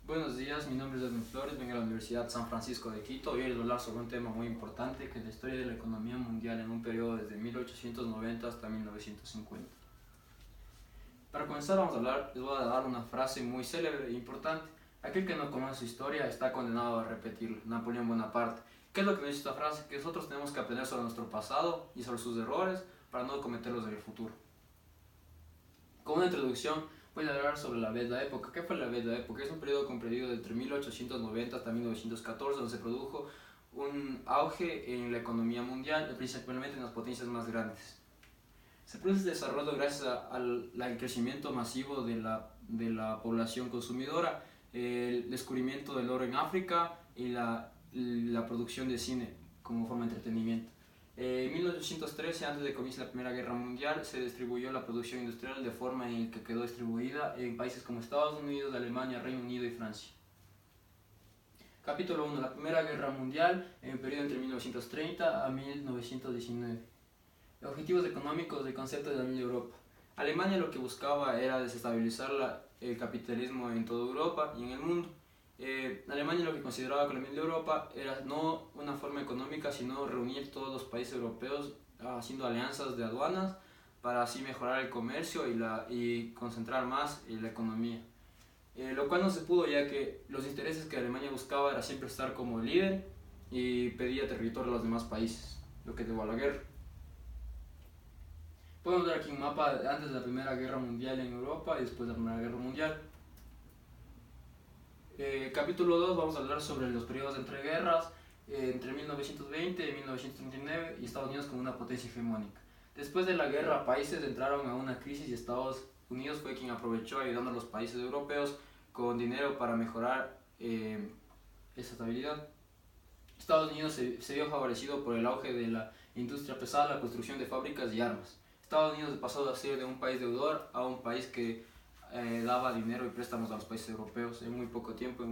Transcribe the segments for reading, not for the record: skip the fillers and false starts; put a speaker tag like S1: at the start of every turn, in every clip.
S1: Buenos días, mi nombre es Edwin Flores, vengo a la Universidad San Francisco de Quito y hoy les voy a hablar sobre un tema muy importante que es la historia de la economía mundial en un periodo desde 1890 hasta 1950. Para comenzar les voy a dar una frase muy célebre e importante. Aquel que no conoce su historia está condenado a repetirla. Napoleón Bonaparte. ¿Qué es lo que nos dice esta frase? Que nosotros tenemos que aprender sobre nuestro pasado y sobre sus errores para no cometerlos en el futuro. Como una introducción, voy a hablar sobre la Belle Époque. ¿Qué fue la Belle Époque? Es un periodo comprendido entre 1890 hasta 1914, donde se produjo un auge en la economía mundial, principalmente en las potencias más grandes. Se produce este desarrollo gracias al crecimiento masivo de la población consumidora, el descubrimiento del oro en África y la producción de cine como forma de entretenimiento. En 1813, antes de que comience la Primera Guerra Mundial, se distribuyó la producción industrial de forma en que quedó distribuida en países como Estados Unidos, Alemania, Reino Unido y Francia. Capítulo 1. La Primera Guerra Mundial, en el periodo entre 1930 a 1919. Objetivos económicos del concepto de la Unión Europa. Alemania lo que buscaba era desestabilizar el capitalismo en toda Europa y en el mundo. Alemania lo que consideraba con la Unión de Europa era no una forma económica, sino reunir todos los países europeos haciendo alianzas de aduanas para así mejorar el comercio y concentrar más en la economía. Lo cual no se pudo, ya que los intereses que Alemania buscaba era siempre estar como líder y pedía territorio a los demás países, lo que llevó a la guerra. Podemos ver aquí un mapa antes de la Primera Guerra Mundial en Europa y después de la Primera Guerra Mundial. Capítulo 2 vamos a hablar sobre los periodos de entreguerras entre 1920 y 1939 y Estados Unidos como una potencia hegemónica. Después de la guerra, países entraron a una crisis y Estados Unidos fue quien aprovechó ayudando a los países europeos con dinero para mejorar esa estabilidad. Estados Unidos se vio favorecido por el auge de la industria pesada, la construcción de fábricas y armas. Estados Unidos pasó a ser de un país deudor a un país que daba dinero y préstamos a los países europeos en muy poco tiempo.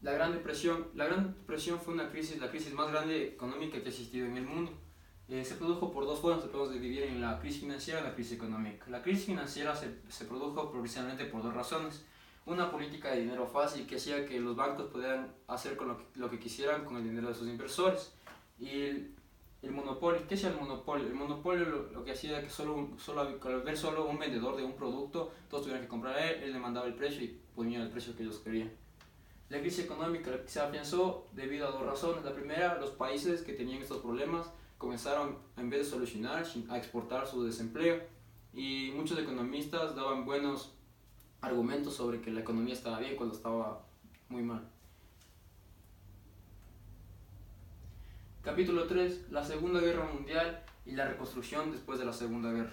S1: La Gran Depresión fue la crisis más grande económica que ha existido en el mundo. Se produjo por dos formas, se podemos dividir en la crisis financiera y la crisis económica. La crisis financiera se produjo precisamente por dos razones. Una política de dinero fácil que hacía que los bancos pudieran hacer con lo que quisieran con el dinero de sus inversores. Y el monopolio. ¿Qué es el monopolio? El monopolio lo que hacía era que al ver solo un vendedor de un producto, todos tuvieran que comprar a él le mandaba el precio y ponía el precio que ellos querían. La crisis económica se afianzó debido a dos razones. La primera, los países que tenían estos problemas comenzaron, en vez de solucionar, a exportar su desempleo, y muchos economistas daban buenos argumentos sobre que la economía estaba bien cuando estaba muy mal. Capítulo 3. La Segunda Guerra Mundial y la reconstrucción después de la Segunda Guerra.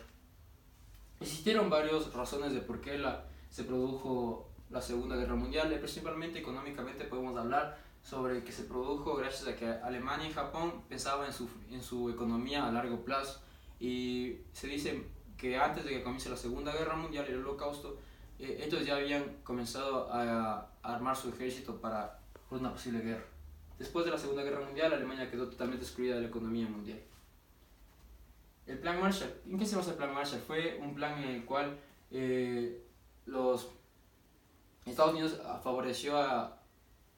S1: Existieron varias razones de por qué se produjo la Segunda Guerra Mundial. Principalmente económicamente podemos hablar sobre que se produjo gracias a que Alemania y Japón pensaban en su economía a largo plazo. Y se dice que antes de que comience la Segunda Guerra Mundial y el Holocausto, ellos ya habían comenzado a armar su ejército para una posible guerra. Después de la Segunda Guerra Mundial, Alemania quedó totalmente excluida de la economía mundial. El Plan Marshall. ¿En qué se basa el Plan Marshall? Fue un plan en el cual los Estados Unidos favoreció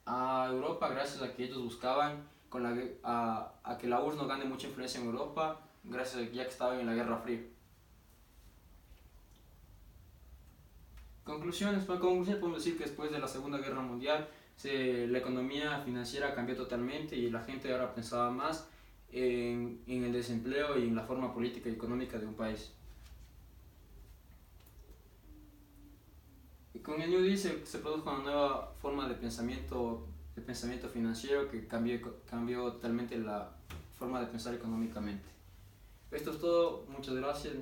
S1: a Europa gracias a que ellos buscaban a que la URSS no gane mucha influencia en Europa, gracias a que ya que estaban en la Guerra Fría. Conclusiones. Para conclusión podemos decir que después de la Segunda Guerra Mundial la economía financiera cambió totalmente y la gente ahora pensaba más en el desempleo y en la forma política y económica de un país. Y con el New Deal se produjo una nueva forma de pensamiento financiero que cambió totalmente la forma de pensar económicamente. Esto es todo, muchas gracias.